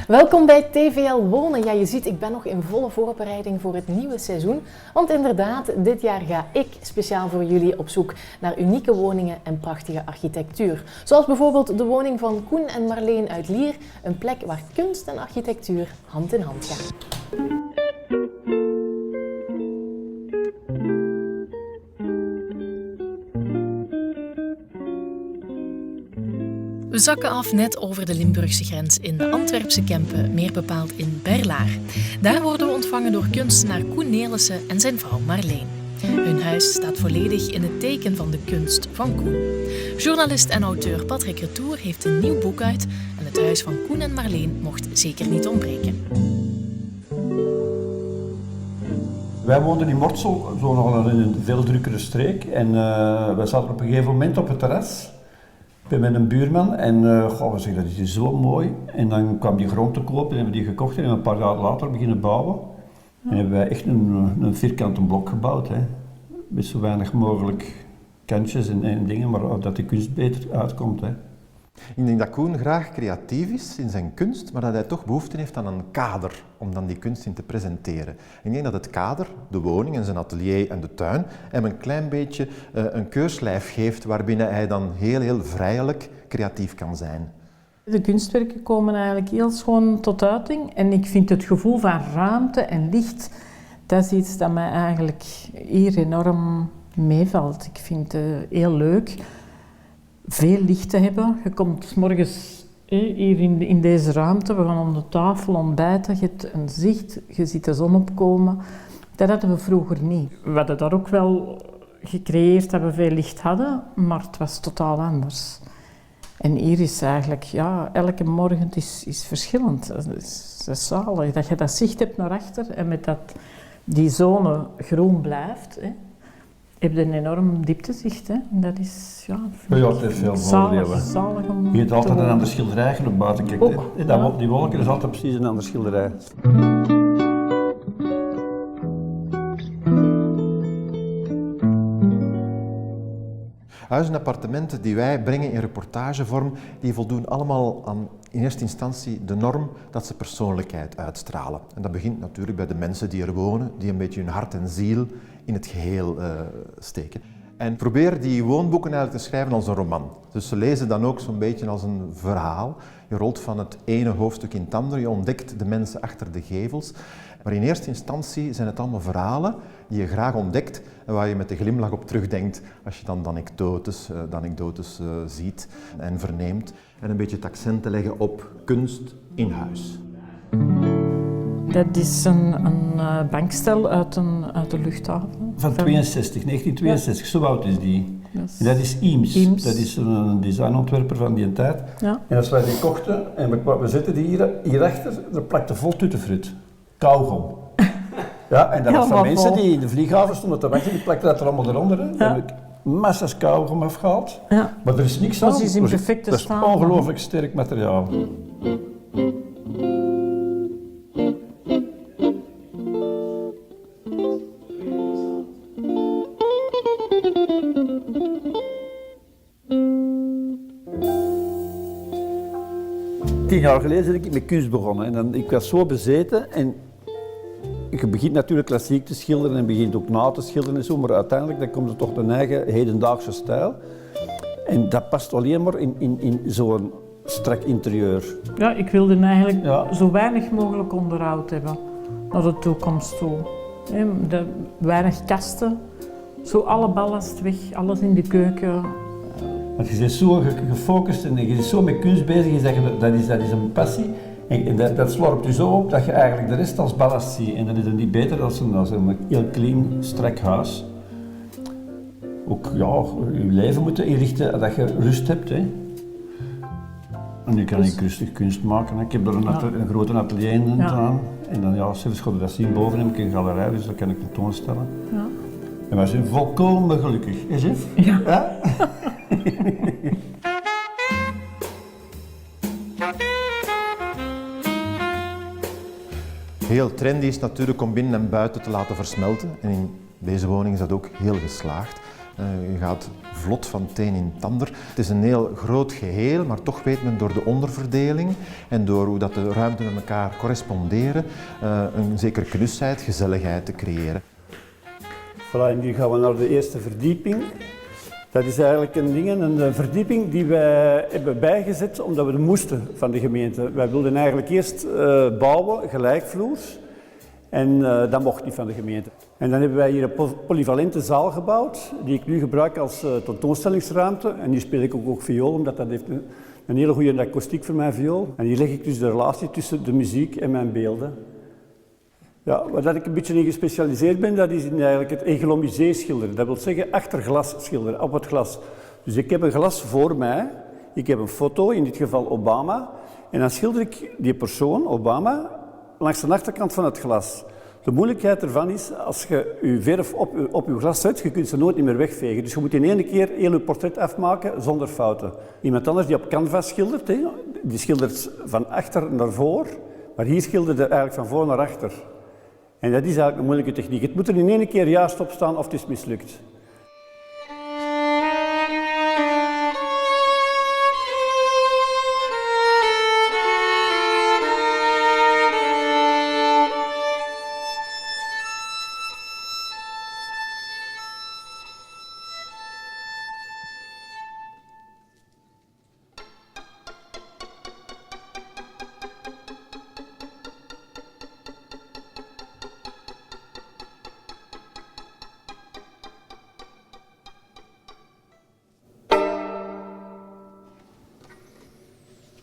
Welkom bij TVL Wonen. Ja, je ziet, ik ben nog in volle voorbereiding voor het nieuwe seizoen. Want inderdaad, dit jaar ga ik speciaal voor jullie op zoek naar unieke woningen en prachtige architectuur. Zoals bijvoorbeeld de woning van Koen en Marleen uit Lier. Een plek waar kunst en architectuur hand in hand gaan. We zakken af net over de Limburgse grens in de Antwerpse Kempen, meer bepaald in Berlaar. Daar worden we ontvangen door kunstenaar Koen Nelissen en zijn vrouw Marleen. Hun huis staat volledig in het teken van de kunst van Koen. Journalist en auteur Patrick Retour heeft een nieuw boek uit en het huis van Koen en Marleen mocht zeker niet ontbreken. Wij woonden in Mortsel, zo nogal in een veel drukkere streek. En wij zaten op een gegeven moment op het terras met een buurman en we zeggen, dat is zo mooi. En dan kwam die grond te koop en hebben die gekocht en een paar jaar later beginnen bouwen. En hebben wij echt een vierkante blok gebouwd, hè. Met zo weinig mogelijk kantjes en dingen, maar dat de kunst beter uitkomt, hè. Ik denk dat Koen graag creatief is in zijn kunst, maar dat hij toch behoefte heeft aan een kader om dan die kunst in te presenteren. Ik denk dat het kader, de woning en zijn atelier en de tuin, hem een klein beetje een keurslijf geeft waarbinnen hij dan heel vrijelijk creatief kan zijn. De kunstwerken komen eigenlijk heel schoon tot uiting en ik vind het gevoel van ruimte en licht, dat is iets dat mij eigenlijk hier enorm meevalt. Ik vind het heel leuk. Veel licht te hebben. Je komt 's morgens hier in deze ruimte, we gaan om de tafel ontbijten, je hebt een zicht, je ziet de zon opkomen. Dat hadden we vroeger niet. We hadden daar ook wel gecreëerd dat we veel licht hadden, maar het was totaal anders. En hier is eigenlijk, ja, elke morgen is verschillend. Dat is zalig, dat je dat zicht hebt naar achter en met dat die zone groen blijft. Je hebt een enorm dieptezicht, hè. Dat is, ja, Het heeft veel voordelen. Zalig om Je hebt altijd te een ander schilderij op buiten kijkt. Ook, ja. Die wolken is altijd precies een ander schilderij. Huizen en appartementen die wij brengen in reportagevorm, die voldoen allemaal aan in eerste instantie de norm dat ze persoonlijkheid uitstralen. En dat begint natuurlijk bij de mensen die er wonen, die een beetje hun hart en ziel in het geheel steken. En probeer die woonboeken eigenlijk te schrijven als een roman. Dus ze lezen dan ook zo'n beetje als een verhaal. Je rolt van het ene hoofdstuk in het andere, je ontdekt de mensen achter de gevels. Maar in eerste instantie zijn het allemaal verhalen die je graag ontdekt en waar je met een glimlach op terugdenkt als je dan de anekdotes ziet en verneemt. En een beetje het accent te leggen op kunst in huis. Dat is een bankstel uit de luchthaven. Van 1962, zo oud is die. En dat is Eames. Dat is een designontwerper van die tijd. Ja. En als wij die kochten en we zetten die hierachter, er plakte vol tuttenfruit. Kauwgom. Ja, en dat was van mensen die in de vlieghaven stonden te wachten, die plakten dat er allemaal eronder. Hè. Dan heb ik massa's kauwgom afgehaald. Ja. Maar er is niks aan. Dat is in perfecte staat. Dat is ongelooflijk sterk materiaal. 10 jaar geleden ben ik met kunst begonnen en ik was zo bezeten en je begint natuurlijk klassiek te schilderen en begint ook na te schilderen en zo, maar uiteindelijk dan komt er toch een eigen hedendaagse stijl en dat past alleen maar in zo'n strak interieur. Ja, ik wilde eigenlijk zo weinig mogelijk onderhoud hebben naar de toekomst toe. Weinig kasten, zo alle ballast weg, alles in de keuken. Want je bent zo gefocust en je bent zo met kunst bezig, dat is een passie. En dat slorpt je zo op dat je eigenlijk de rest als ballast ziet. En dan is het niet beter dan een heel clean, strak huis. Ook je leven moeten inrichten dat je rust hebt. Hè. En nu kan ik rustig kunst maken. Ik heb er een grote atelier in staan. En dan zelfs ga je dat zien, boven heb ik een galerij, dus dat kan ik tentoonstellen. Ja. En wij zijn volkomen gelukkig, hè Jeff? Ja. Heel trendy is natuurlijk om binnen en buiten te laten versmelten. En in deze woning is dat ook heel geslaagd. Je gaat vlot van het een in het ander. Het is een heel groot geheel, maar toch weet men door de onderverdeling en door hoe dat de ruimten met elkaar corresponderen, een zekere knusheid, gezelligheid te creëren. Voilà, en nu gaan we naar de eerste verdieping. Dat is eigenlijk een verdieping die wij hebben bijgezet omdat we het moesten van de gemeente. Wij wilden eigenlijk eerst bouwen, gelijkvloers. En dat mocht niet van de gemeente. En dan hebben wij hier een polyvalente zaal gebouwd, die ik nu gebruik als tentoonstellingsruimte. En hier speel ik ook viool, omdat dat heeft een hele goede akoestiek voor mijn viool. En hier leg ik dus de relatie tussen de muziek en mijn beelden. Ja, waar ik een beetje in gespecialiseerd ben, dat is in eigenlijk het eglomisé schilderen. Dat wil zeggen achter glas schilderen, op het glas. Dus ik heb een glas voor mij, ik heb een foto, in dit geval Obama. En dan schilder ik die persoon, Obama, langs de achterkant van het glas. De moeilijkheid ervan is, als je je verf op je glas zet, je kunt ze nooit meer wegvegen. Dus je moet in één keer heel je portret afmaken zonder fouten. Iemand anders die op canvas schildert, die schildert van achter naar voor, maar hier schildert hij eigenlijk van voor naar achter. En dat is eigenlijk een moeilijke techniek. Het moet er in één keer juist op staan of het is mislukt.